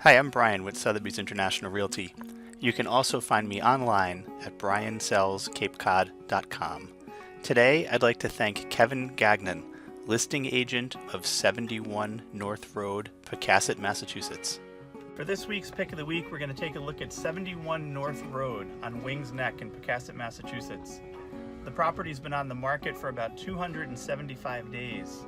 Hi, I'm Brian with Sotheby's International Realty. You can also find me online at briansellscapecod.com. Today, I'd like to thank Kevin Gagnon, listing agent of 71 North Road, Pocasset, Massachusetts. For this week's Pick of the Week, we're going to take a look at 71 North Road on Wings Neck in Pocasset, Massachusetts. The property's been on the market for about 275 days.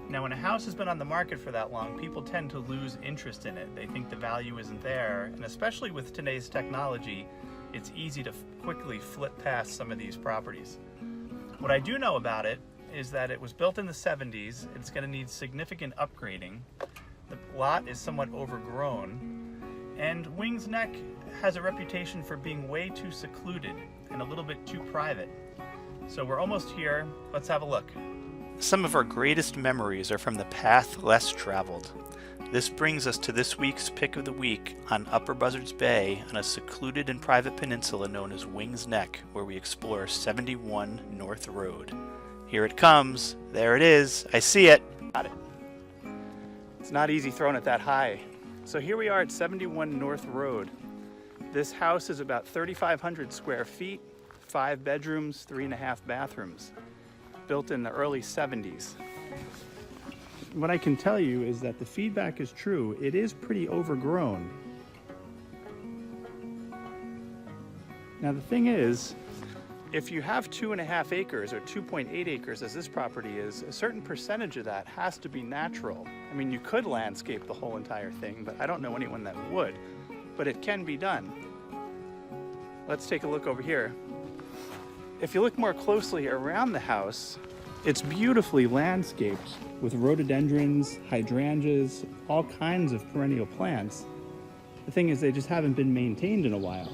Now, when a house has been on the market for that long, people tend to lose interest in it. They think the value isn't there, and especially with today's technology, it's easy to quickly flip past some of these properties. What I do know about it is that it was built in the 70s. It's going to need significant upgrading. The lot is somewhat overgrown, and Wings Neck has a reputation for being way too secluded and a little bit too private. So we're almost here. Let's have a look. Some of our greatest memories are from the path less traveled. This brings us to this week's Pick of the Week on Upper Buzzards Bay on a secluded and private peninsula known as Wings Neck, where we explore 71 North Road. Here it comes. There it is. I see it. Got it. It's not easy throwing it that high. So here we are at 71 North Road. This house is about 3,500 square feet, 5 bedrooms, 3.5 bathrooms. Built in the early 70s. What I can tell you is that the feedback is true. It is pretty overgrown. Now the thing is, if you have 2.5 acres or 2.8 acres as this property is, a certain percentage of that has to be natural. I mean, you could landscape the whole entire thing, but I don't know anyone that would. But it can be done. Let's take a look over here. If you look more closely around the house, it's beautifully landscaped with rhododendrons, hydrangeas, all kinds of perennial plants. The thing is, they just haven't been maintained in a while.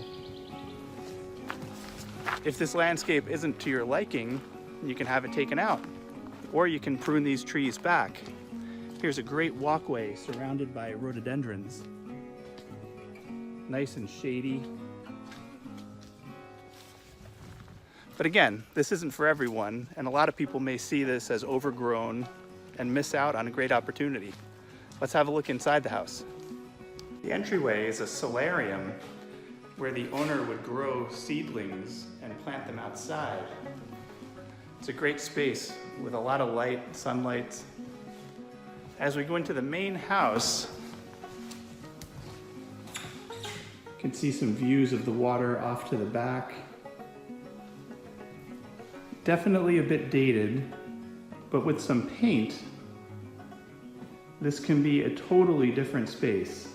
If this landscape isn't to your liking, you can have it taken out, or you can prune these trees back. Here's a great walkway surrounded by rhododendrons. Nice and shady. But again, this isn't for everyone, and a lot of people may see this as overgrown and miss out on a great opportunity. Let's have a look inside the house. The entryway is a solarium where the owner would grow seedlings and plant them outside. It's a great space with a lot of light, sunlight. As we go into the main house, you can see some views of the water off to the back. Definitely a bit dated, but with some paint, this can be a totally different space.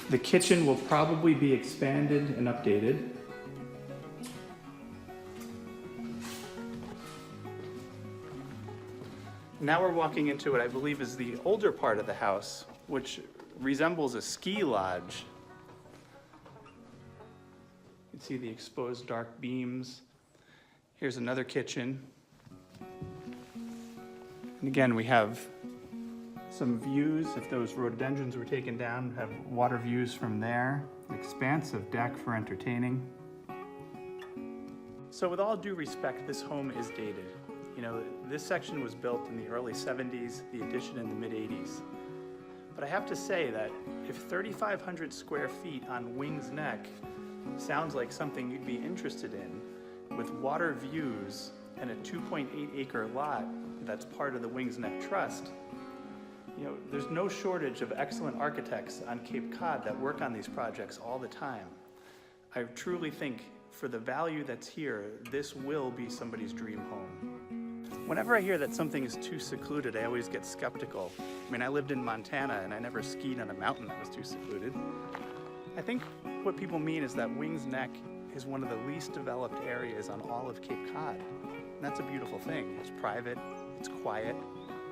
The kitchen will probably be expanded and updated. Now we're walking into what I believe is the older part of the house, which resembles a ski lodge. You can see the exposed dark beams. Here's another kitchen. And again, we have some views. If those rhododendrons were taken down, have water views from there. An expansive deck for entertaining. So with all due respect, this home is dated. You know, this section was built in the early 70s, the addition in the mid 80s. But I have to say that if 3,500 square feet on Wings Neck sounds like something you'd be interested in, with water views and a 2.8 acre lot that's part of the Wings Neck Trust, you know, there's no shortage of excellent architects on Cape Cod that work on these projects all the time. I truly think for the value that's here, this will be somebody's dream home. Whenever I hear that something is too secluded, I always get skeptical. I mean, I lived in Montana and I never skied on a mountain that was too secluded. I think what people mean is that Wings Neck is one of the least developed areas on all of Cape Cod. And that's a beautiful thing. It's private, it's quiet,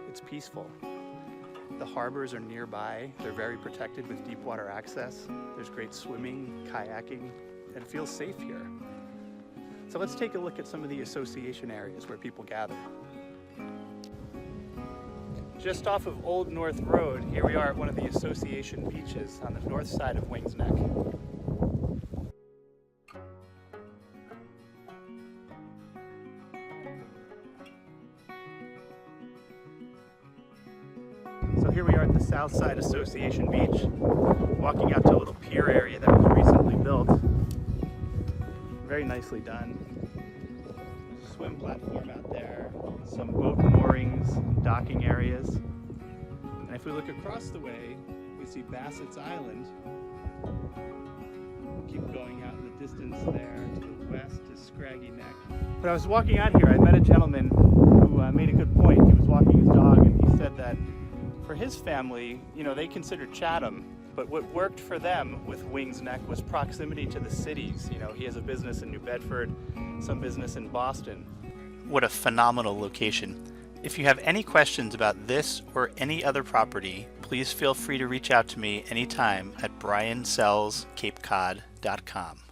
it's peaceful. The harbors are nearby. They're very protected with deep water access. There's great swimming, kayaking, and it feels safe here. So let's take a look at some of the association areas where people gather. Just off of Old North Road, here we are at one of the association beaches on the north side of Wings Neck. here we are at the Southside Association Beach, walking out to a little pier area that was recently built. Very nicely done. There's a swim platform out there, some boat moorings, docking areas. And if we look across the way, we see Bassett's Island. We'll keep going out in the distance there. To the west is Scraggy Neck. When I was walking out here, I met a gentleman who made a good point. He was walking his dog and he said that for his family, you know, they considered Chatham, but what worked for them with Wings Neck was proximity to the cities. You know, he has a business in New Bedford, some business in Boston. What a phenomenal location. If you have any questions about this or any other property, please feel free to reach out to me anytime at briansellscapecod.com.